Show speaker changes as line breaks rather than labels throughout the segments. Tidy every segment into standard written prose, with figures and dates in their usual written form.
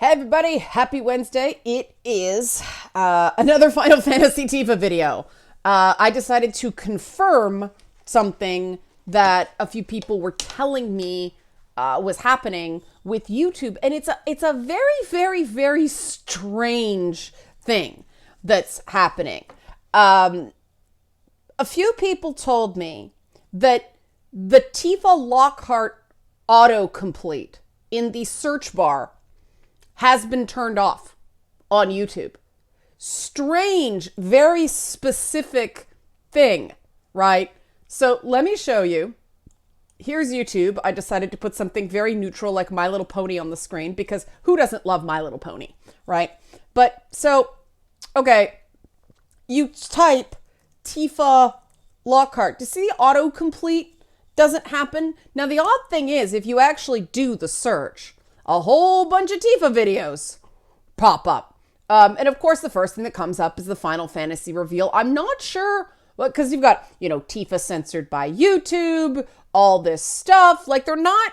Hey everybody, happy Wednesday. It is another Final Fantasy Tifa video. I decided to confirm something that a few people were telling me was happening with YouTube. And it's a very strange thing that's happening. A few people told me that the Tifa Lockhart autocomplete in the search bar has been turned off on YouTube. Strange, very specific thing, right? So let me show you. Here's YouTube. I decided to put something very neutral like My Little Pony on the screen because who doesn't love My Little Pony, right? But so, okay, you type Tifa Lockhart. To see the autocomplete doesn't happen. Now the odd thing is if you actually do the search, a whole bunch of Tifa videos pop up. And of course, the first thing that comes up is the Final Fantasy reveal. I'm not sure, because you've got, Tifa censored by YouTube, all this stuff. Like, they're not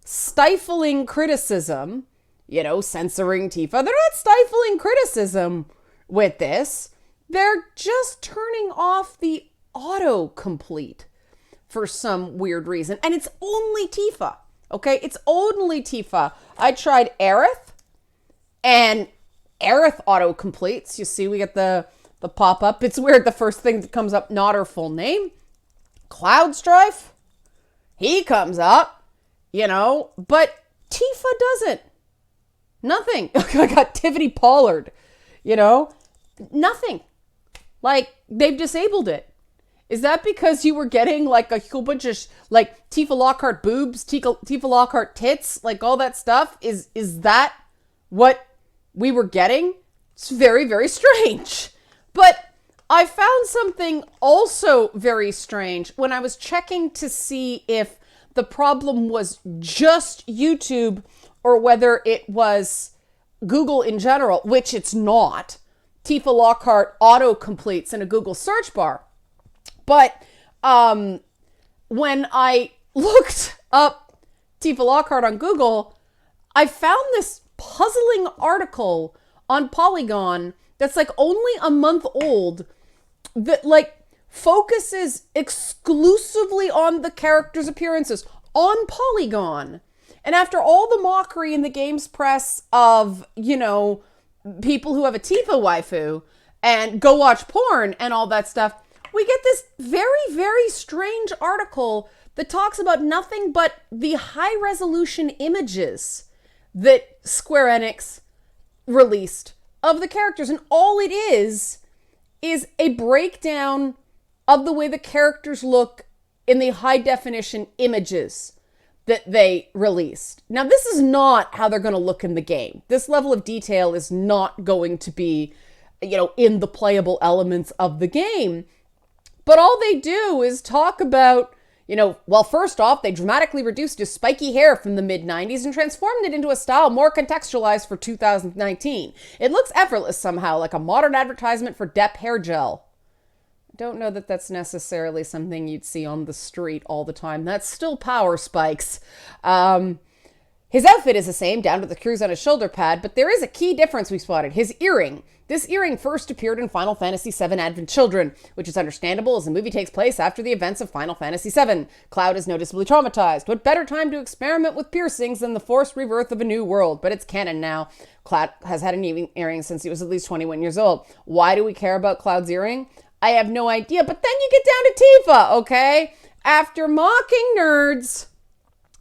stifling criticism, censoring Tifa. They're not stifling criticism with this. They're just turning off the autocomplete for some weird reason. And it's only Tifa. Okay, it's only Tifa. I tried Aerith, and Aerith auto-completes. You see, we get the pop-up. It's weird, the first thing that comes up, not her full name. Cloud Strife, he comes up, but Tifa doesn't. Nothing. I got Tiffany Pollard, nothing. Like, they've disabled it. Is that because you were getting like a whole bunch of like Tifa Lockhart boobs, Tifa Lockhart tits, like all that stuff? Is that what we were getting? It's very strange. But I found something also very strange when I was checking to see if the problem was just YouTube or whether it was Google in general, which it's not. Tifa Lockhart auto-completes in a Google search bar. But when I looked up Tifa Lockhart on Google, I found this puzzling article on Polygon that's like only a month old that like focuses exclusively on the characters' appearances on Polygon. And after all the mockery in the games press of, people who have a Tifa waifu and go watch porn and all that stuff, we get this very strange article that talks about nothing but the high resolution images that Square Enix released of the characters. And all it is a breakdown of the way the characters look in the high definition images that they released. Now, this is not how they're going to look in the game. This level of detail is not going to be, in the playable elements of the game. But all they do is talk about, first off, they dramatically reduced his spiky hair from the mid-90s and transformed it into a style more contextualized for 2019. It looks effortless somehow, like a modern advertisement for Depp hair gel. I don't know that that's necessarily something you'd see on the street all the time. That's still power spikes. His outfit is the same, down to the cruise on his shoulder pad, but there is a key difference we spotted. His earring. This earring first appeared in Final Fantasy VII Advent Children, which is understandable as the movie takes place after the events of Final Fantasy VII. Cloud is noticeably traumatized. What better time to experiment with piercings than the forced rebirth of a new world? But it's canon now. Cloud has had an earring since he was at least 21 years old. Why do we care about Cloud's earring? I have no idea. But then you get down to Tifa, okay? After mocking nerds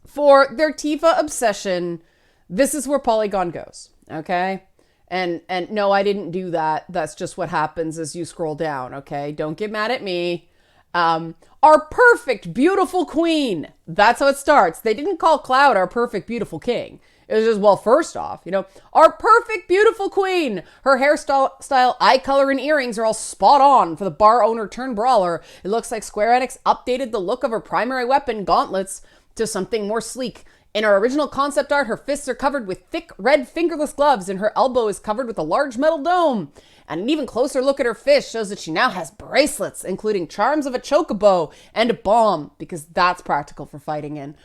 for their Tifa obsession, this is where Polygon goes, okay? And no, I didn't do that. That's just what happens as you scroll down, okay? Don't get mad at me. Our perfect, beautiful queen. That's how it starts. They didn't call Cloud our perfect, beautiful king. It was just, first off, our perfect, beautiful queen. Her hairstyle, eye color, and earrings are all spot on for the bar owner turned brawler. It looks like Square Enix updated the look of her primary weapon, gauntlets, to something more sleek. In her original concept art, her fists are covered with thick, red, fingerless gloves, and her elbow is covered with a large metal dome. And an even closer look at her fist shows that she now has bracelets, including charms of a chocobo and a bomb, because that's practical for fighting in.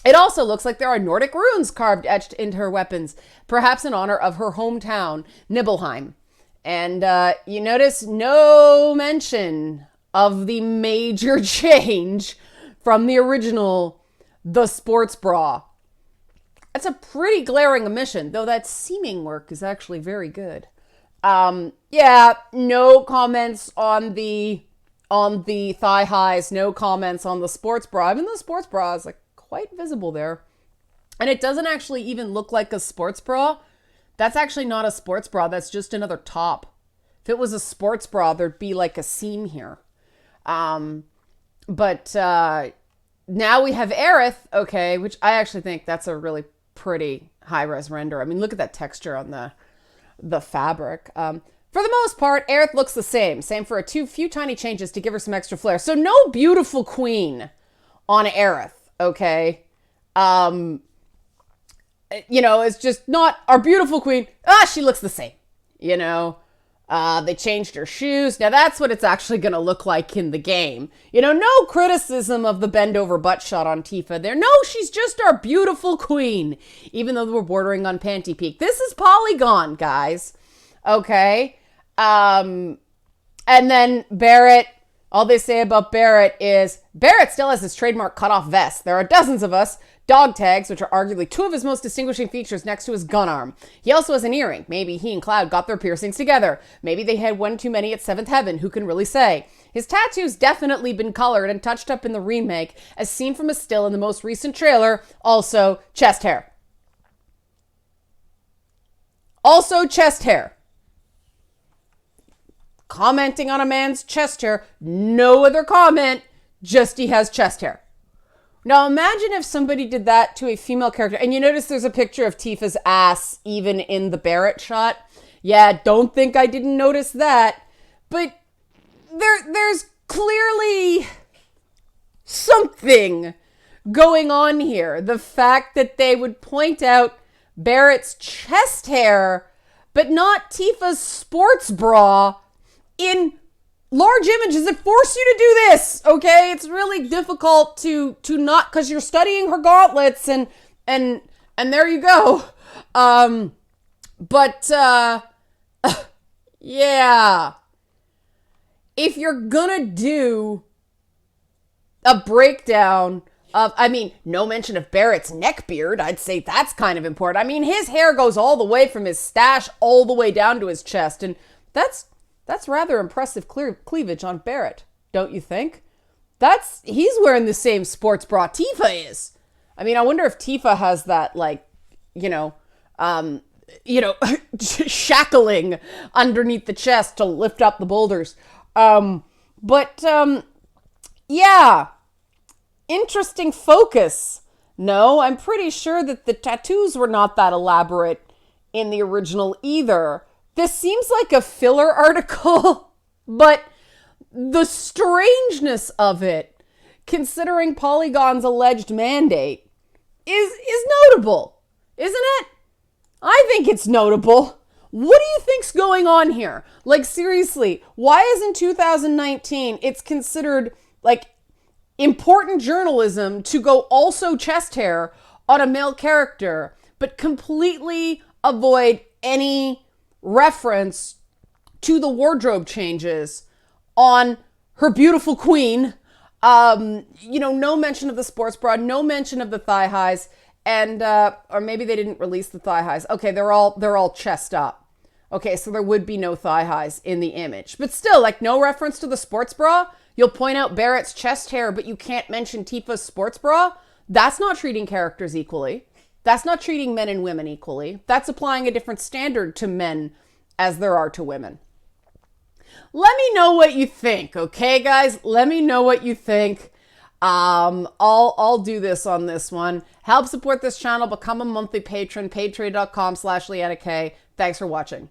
It also looks like there are Nordic runes carved etched into her weapons, perhaps in honor of her hometown, Nibelheim. And you notice no mention of the major change from the original, the sports bra. That's a pretty glaring omission, though that seaming work is actually very good. Yeah, no comments on the thigh highs, no comments on the sports bra. Even the sports bra is like quite visible there. And it doesn't actually even look like a sports bra. That's actually not a sports bra. That's just another top. If it was a sports bra, there'd be like a seam here. But now we have Aerith, okay, which I actually think that's a really pretty high-res render. I mean, look at that texture on the fabric. For the most part, Aerith looks the same. Same for few tiny changes to give her some extra flair. So no beautiful queen on Aerith, okay? You know, it's just not our beautiful queen. She looks the same, you know? They changed her shoes. Now that's what it's actually going to look like in the game. You know, no criticism of the bend over butt shot on Tifa there. No, she's just our beautiful queen, even though we're bordering on panty peak. This is Polygon, guys. Okay. And then Barrett, all they say about Barrett is Barrett still has his trademark cutoff vest. There are dozens of us. Dog tags, which are arguably two of his most distinguishing features, next to his gun arm. He also has an earring. Maybe he and Cloud got their piercings together. Maybe they had one too many at Seventh Heaven. Who can really say? His tattoo's definitely been colored and touched up in the remake, as seen from a still in the most recent trailer. Also, chest hair. Also, chest hair. Commenting on a man's chest hair. No other comment. Just he has chest hair. Now imagine if somebody did that to a female character, and you notice there's a picture of Tifa's ass even in the Barrett shot. Yeah, don't think I didn't notice that. But there's clearly something going on here. The fact that they would point out Barrett's chest hair, but not Tifa's sports bra in large images that force you to do this, okay? It's really difficult to not, because you're studying her gauntlets, and there you go. Yeah. If you're gonna do a breakdown of, I mean, no mention of Barrett's neck beard, I'd say that's kind of important. I mean, his hair goes all the way from his stash all the way down to his chest, and that's rather impressive cleavage on Barrett, don't you think? He's wearing the same sports bra Tifa is. I mean, I wonder if Tifa has that, like, shackling underneath the chest to lift up the boulders. Yeah, interesting focus. No, I'm pretty sure that the tattoos were not that elaborate in the original either. This seems like a filler article, but the strangeness of it, considering Polygon's alleged mandate, is notable, isn't it? I think it's notable. What do you think's going on here? Like, seriously, why is in 2019 it's considered, like, important journalism to go also chest hair on a male character, but completely avoid any reference to the wardrobe changes on her beautiful queen? No mention of the sports bra, no mention of the thigh highs, and or maybe they didn't release the thigh highs. Okay, they're all chest up. Okay, so there would be no thigh highs in the image, but still, like, no reference to the sports bra. You'll point out Barrett's chest hair, but you can't mention Tifa's sports bra. That's not treating characters equally. That's not treating men and women equally. That's applying a different standard to men as there are to women. Let me know what you think, okay, guys? Let me know what you think. I'll do this on this one. Help support this channel. Become a monthly patron. Patreon.com/LeannaK. Thanks for watching.